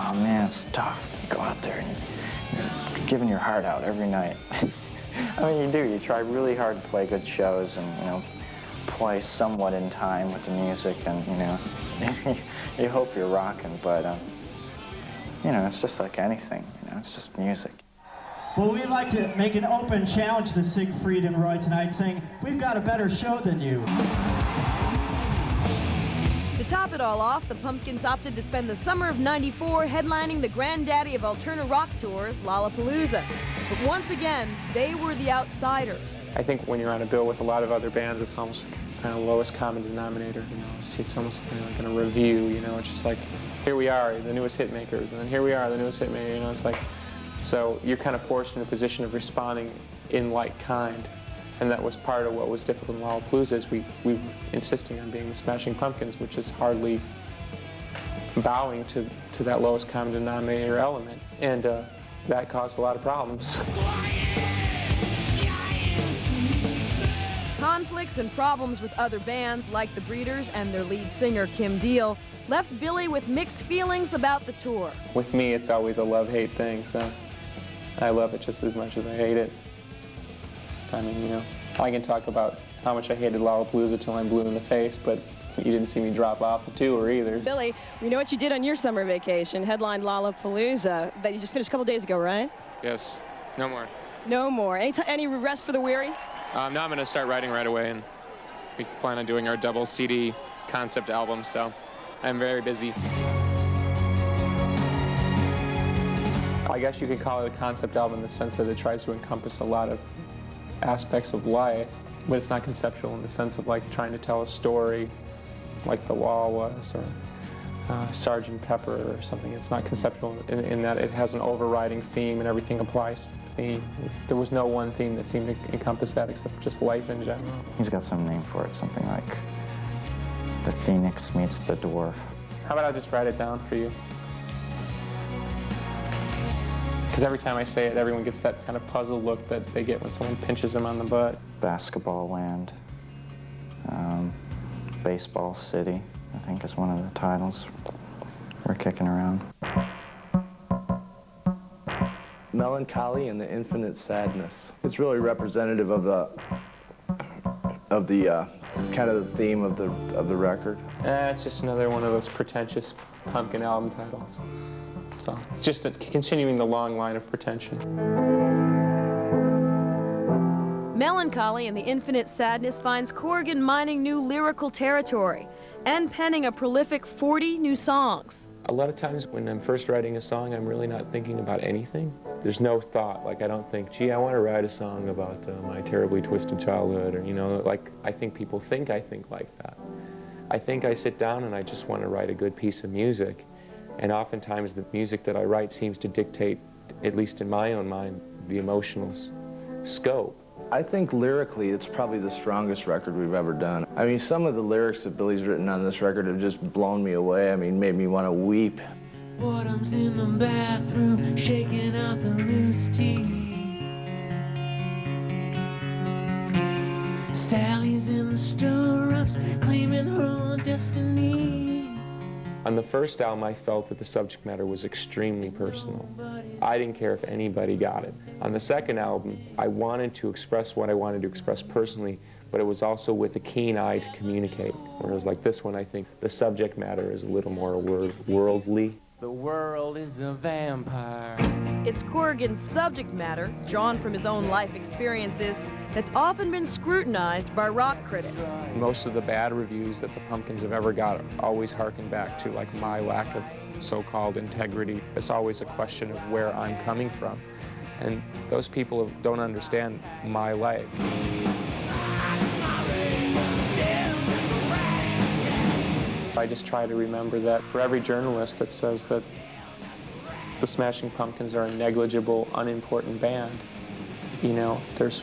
oh man, it's tough. You go out there and you're giving your heart out every night. I mean, you do. You try really hard to play good shows and, you know, play somewhat in time with the music, and, you know, you hope you're rocking, but, you know, it's just like anything, you know, it's just music. Well, we'd like to make an open challenge to Siegfried and Roy tonight, saying, we've got a better show than you. To top it all off, the Pumpkins opted to spend the summer of '94 headlining the granddaddy of alternative rock tours, Lollapalooza. But once again, they were the outsiders. I think when you're on a bill with a lot of other bands, it's almost kind of lowest common denominator, you know. It's almost like in a review, you know. It's just like, here we are, the newest hit makers, and then here we are, the newest hit maker, you know. It's like, so you're kind of forced in a position of responding in like kind. And that was part of what was difficult in Lollapalooza, is we were insisting on being the Smashing Pumpkins, which is hardly bowing to that lowest common denominator element. And that caused a lot of problems. Conflicts and problems with other bands like the Breeders and their lead singer, Kim Deal, left Billy with mixed feelings about the tour. With me, it's always a love-hate thing, so I love it just as much as I hate it. I mean, you know, I can talk about how much I hated Lollapalooza till I'm blue in the face, but you didn't see me drop off the tour either. Billy, we know what you did on your summer vacation, headlined Lollapalooza, that you just finished a couple days ago, right? Yes, no more. No more. Any rest for the weary? Now I'm going to start writing right away, and we plan on doing our double CD concept album, so I'm very busy. I guess you could call it a concept album in the sense that it tries to encompass a lot of aspects of life, but it's not conceptual in the sense of like trying to tell a story like The Wall was, or Sgt. Pepper or something. It's not conceptual in that it has an overriding theme and everything applies to the theme. There was no one theme that seemed to encompass that except just life in general. He's got some name for it, something like the Phoenix meets the Dwarf. How about I just write it down for you? Because every time I say it, everyone gets that kind of puzzled look that they get when someone pinches them on the butt. Basketball Land, Baseball City, I think is one of the titles we're kicking around. Melancholy and the Infinite Sadness. It's really representative of the kind of the theme of the record. It's just another one of those pretentious Pumpkin album titles. So it's just continuing the long line of pretension. Melancholy and the Infinite Sadness finds Corgan mining new lyrical territory and penning a prolific 40 new songs. A lot of times when I'm first writing a song, I'm really not thinking about anything. There's no thought, like I don't think, gee, I want to write a song about my terribly twisted childhood, or, you know, like I think people think I think like that. I think I sit down and I just want to write a good piece of music, and oftentimes the music that I write seems to dictate, at least in my own mind, the emotional scope. I think lyrically it's probably the strongest record we've ever done. I mean, some of the lyrics that Billy's written on this record have just blown me away. I mean, made me want to weep. Boredom's in the bathroom, shaking out the loose tea. Sally's in the stirrups, claiming her own destiny. On the first album, I felt that the subject matter was extremely personal. I didn't care if anybody got it. On the second album, I wanted to express what I wanted to express personally, but it was also with a keen eye to communicate. Whereas like this one, I think the subject matter is a little more worldly. The world is a vampire. It's Corrigan's subject matter, drawn from his own life experiences, that's often been scrutinized by rock critics. Most of the bad reviews that the Pumpkins have ever got always harken back to like my lack of so-called integrity. It's always a question of where I'm coming from. And those people don't understand my life. I just try to remember that for every journalist that says that the Smashing Pumpkins are a negligible, unimportant band, you know, there's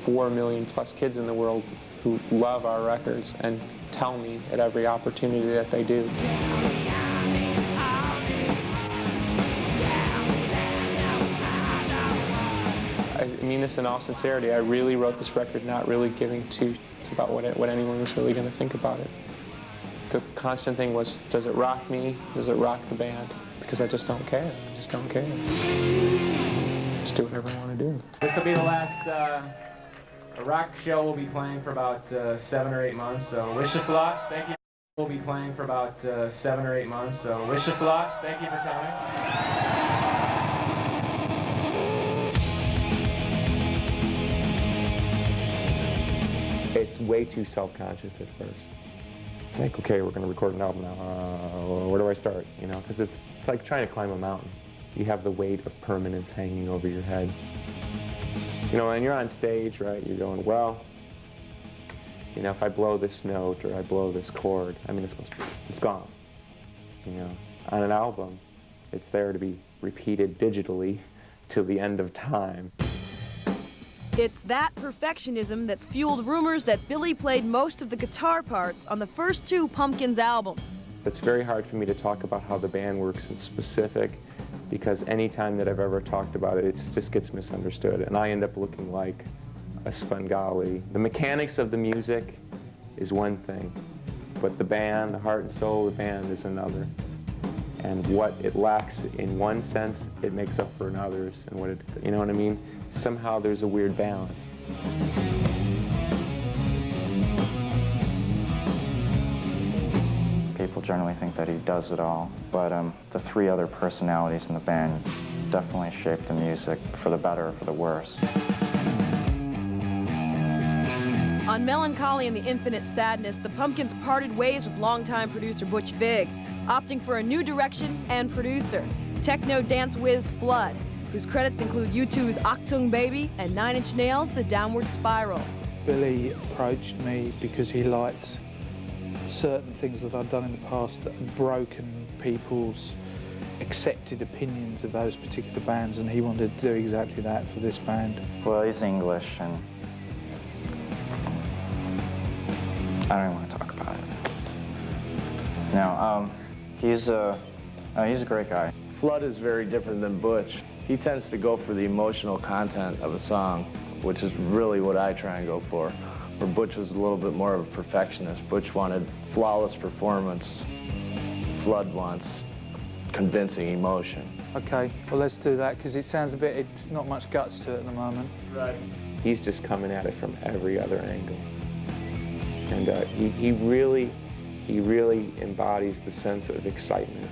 4 million plus kids in the world who love our records and tell me at every opportunity that they do. I mean this in all sincerity. I really wrote this record not really giving two shits about what anyone was really going to think about it. The constant thing was, does it rock me? Does it rock the band? because I just don't care. I just don't care. Just do whatever I want to do. This will be the last rock show we'll be playing for about 7 or 8 months, so wish us luck. Thank you. We'll be playing for about 7 or 8 months, so wish us luck. Thank you for coming. It's way too self-conscious at first. It's like, okay, we're going to record an album now. Where do I start? You know, because it's like trying to climb a mountain. You have the weight of permanence hanging over your head. You know, when you're on stage, right, you're going, well, you know, if I blow this note or I blow this chord, I mean, it's gone. You know, on an album, it's there to be repeated digitally till the end of time. It's that perfectionism that's fueled rumors that Billy played most of the guitar parts on the first 2 Pumpkins albums. It's very hard for me to talk about how the band works in specific, because any time that I've ever talked about it, it just gets misunderstood, and I end up looking like a Svengali. The mechanics of the music is one thing, but the band, the heart and soul of the band is another. And what it lacks in one sense, it makes up for in others, and what it, you know what I mean? Somehow there's a weird balance. People generally think that he does it all, but the 3 other personalities in the band definitely shape the music for the better or for the worse. On Melancholy and the Infinite Sadness, the Pumpkins parted ways with longtime producer Butch Vig, opting for a new direction and producer, techno dance whiz Flood, whose credits include U2's Achtung Baby and 9 Inch Nails' The Downward Spiral. Billy approached me because he liked certain things that I'd done in the past that had broken people's accepted opinions of those particular bands, and he wanted to do exactly that for this band. Well, he's English, and I don't even want to talk about it. No, he's a great guy. Flood is very different than Butch. He tends to go for the emotional content of a song, which is really what I try and go for. Where Butch was a little bit more of a perfectionist. Butch wanted flawless performance. Flood wants convincing emotion. Okay, well let's do that, because it sounds a bit, it's not much guts to it at the moment. Right. He's just coming at it from every other angle. And he really embodies the sense of excitement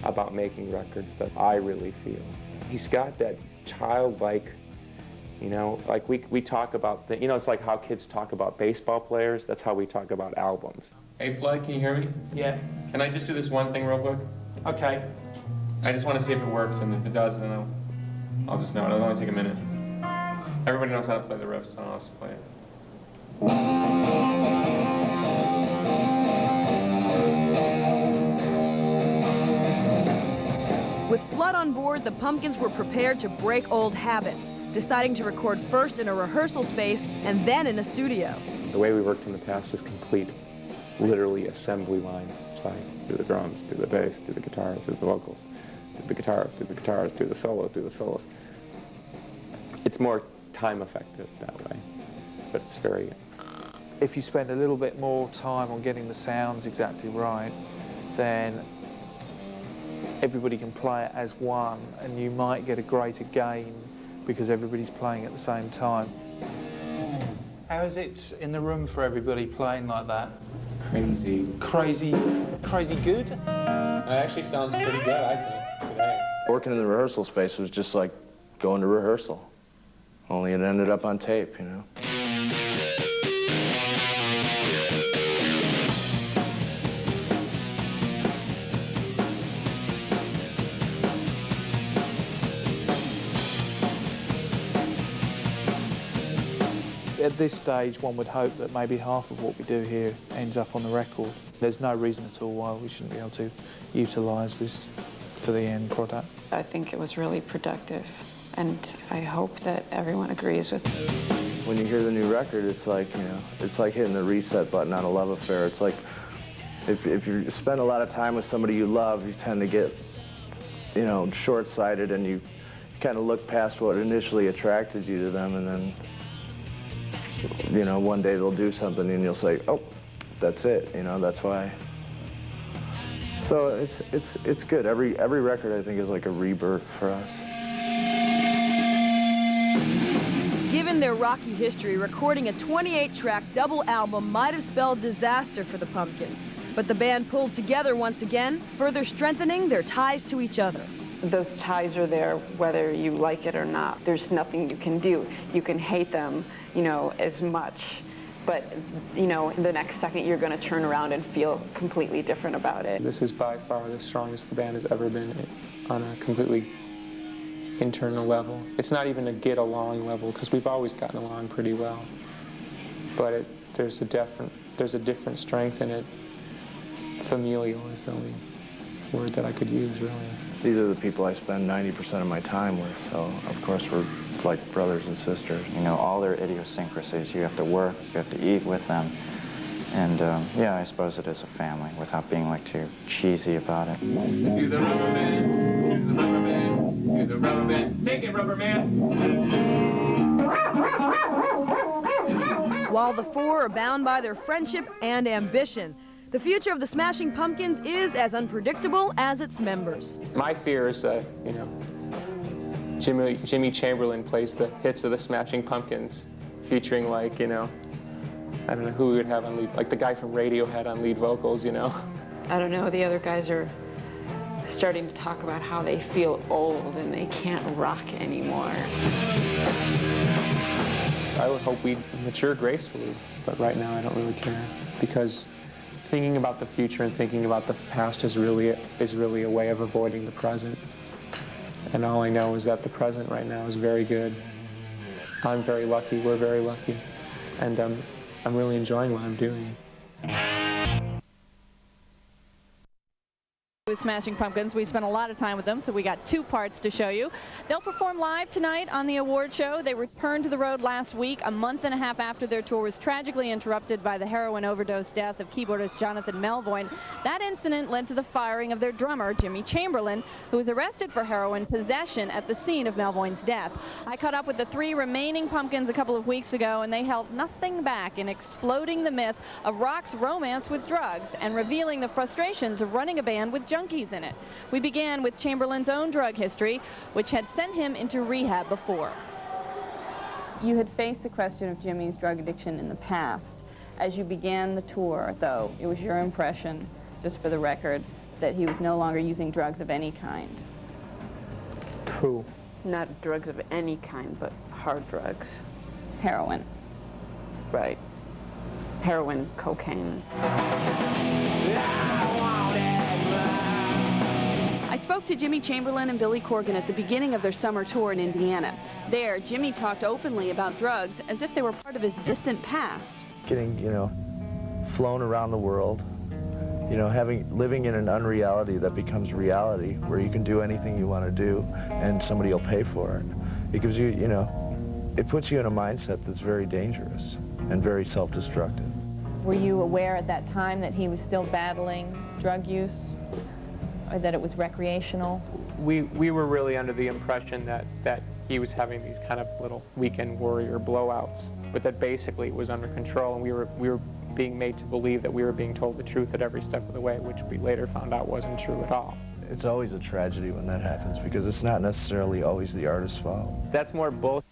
about making records that I really feel. He's got that childlike, you know, like we talk about, you know, it's like how kids talk about baseball players, that's how we talk about albums. Hey, Flood, can you hear me? Yeah. Can I just do this one thing real quick? Okay. I just want to see if it works, and if it does, then I'll just know it. It'll only take a minute. Everybody knows how to play the riffs, so I'll just play it. With Flood on board, the Pumpkins were prepared to break old habits, deciding to record first in a rehearsal space and then in a studio. The way we worked in the past is complete, literally assembly line. It's like, do the drums, do the bass, do the guitar, do the vocals, do the guitar, do the guitars, do the solos, do the solos. It's more time effective that way, but it's very... If you spend a little bit more time on getting the sounds exactly right, then everybody can play it as one, and you might get a greater gain because everybody's playing at the same time. How is it in the room for everybody playing like that? Crazy. Crazy good? It actually sounds pretty good, I think, today. Working in the rehearsal space was just like going to rehearsal, only it ended up on tape, you know? At this stage, one would hope that maybe half of what we do here ends up on the record. There's no reason at all why we shouldn't be able to utilise this for the end product. I think it was really productive, and I hope that everyone agrees with me. When you hear the new record, it's like, you know, it's like hitting the reset button on a love affair. It's like, if you spend a lot of time with somebody you love, you tend to get, you know, short-sighted, and you kind of look past what initially attracted you to them, and then, you know, one day they'll do something and you'll say, oh, that's it, you know, that's why So it's good. Every record I think is like a rebirth for us. Given their rocky history, recording a 28-track double album might have spelled disaster for the Pumpkins. But the band pulled together once again, further strengthening their ties to each other. Those ties are there whether you like it or not. There's nothing you can do. You can hate them, you know, as much, but, you know, the next second you're going to turn around and feel completely different about it. This is by far the strongest the band has ever been on a completely internal level. It's not even a get-along level, because we've always gotten along pretty well. But there's a different strength in it. Familial is the only word that I could use, really. These are the people I spend 90% of my time with, so of course we're like brothers and sisters. You know, all their idiosyncrasies. You have to work, you have to eat with them. And yeah, I suppose it is a family without being like too cheesy about it. Do the rubber band, do the rubber band, do the rubber band. Take it, rubber man. While the four are bound by their friendship and ambition, the future of the Smashing Pumpkins is as unpredictable as its members. My fear is that, you know, Jimmy Chamberlin plays the hits of the Smashing Pumpkins, featuring, like, you know, I don't know who we would have on lead, like the guy from Radiohead on lead vocals, you know. I don't know, the other guys are starting to talk about how they feel old and they can't rock anymore. I would hope we mature gracefully, but right now I don't really care, because thinking about the future and thinking about the past is really a way of avoiding the present. And all I know is that the present right now is very good. I'm very lucky, we're very lucky, and I'm really enjoying what I'm doing. With Smashing Pumpkins, we spent a lot of time with them, so we got two parts to show you. They'll perform live tonight on the award show. They returned to the road last week, a month and a half after their tour was tragically interrupted by the heroin overdose death of keyboardist Jonathan Melvoin. That incident led to the firing of their drummer, Jimmy Chamberlin, who was arrested for heroin possession at the scene of Melvoin's death. I caught up with the three remaining Pumpkins a couple of weeks ago, and they held nothing back in exploding the myth of rock's romance with drugs and revealing the frustrations of running a band with junkies in it. We began with Chamberlin's own drug history, which had sent him into rehab before. You had faced the question of Jimmy's drug addiction in the past. As you began the tour, though, it was your impression, just for the record, that he was no longer using drugs of any kind. Who? Not drugs of any kind, but hard drugs. Heroin. Right. Heroin, cocaine. I spoke to Jimmy Chamberlin and Billy Corgan at the beginning of their summer tour in Indiana. There, Jimmy talked openly about drugs as if they were part of his distant past. Getting, you know, flown around the world, you know, living in an unreality that becomes reality, where you can do anything you want to do and somebody will pay for it. It gives you, you know, it puts you in a mindset that's very dangerous and very self-destructive. Were you aware at that time that he was still battling drug use, or that it was recreational? We were really under the impression that he was having these kind of little weekend warrior blowouts, but that basically it was under control, and we were being made to believe that we were being told the truth at every step of the way, which we later found out wasn't true at all. It's always a tragedy when that happens, because it's not necessarily always the artist's fault. That's more both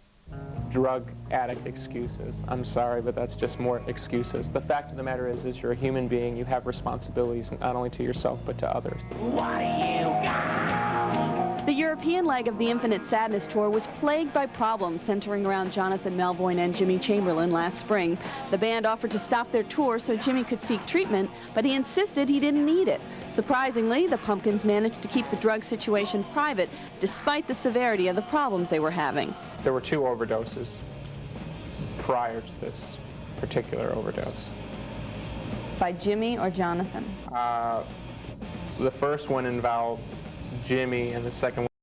drug addict excuses. I'm sorry, but that's just more excuses. The fact of the matter is you're a human being. You have responsibilities, not only to yourself, but to others. What do you got? The European leg of the Infinite Sadness tour was plagued by problems centering around Jonathan Melvoin and Jimmy Chamberlin last spring. The band offered to stop their tour so Jimmy could seek treatment, but he insisted he didn't need it. Surprisingly, the Pumpkins managed to keep the drug situation private, despite the severity of the problems they were having. There were 2 overdoses prior to this particular overdose. By Jimmy or Jonathan? The first one involved Jimmy, and the second one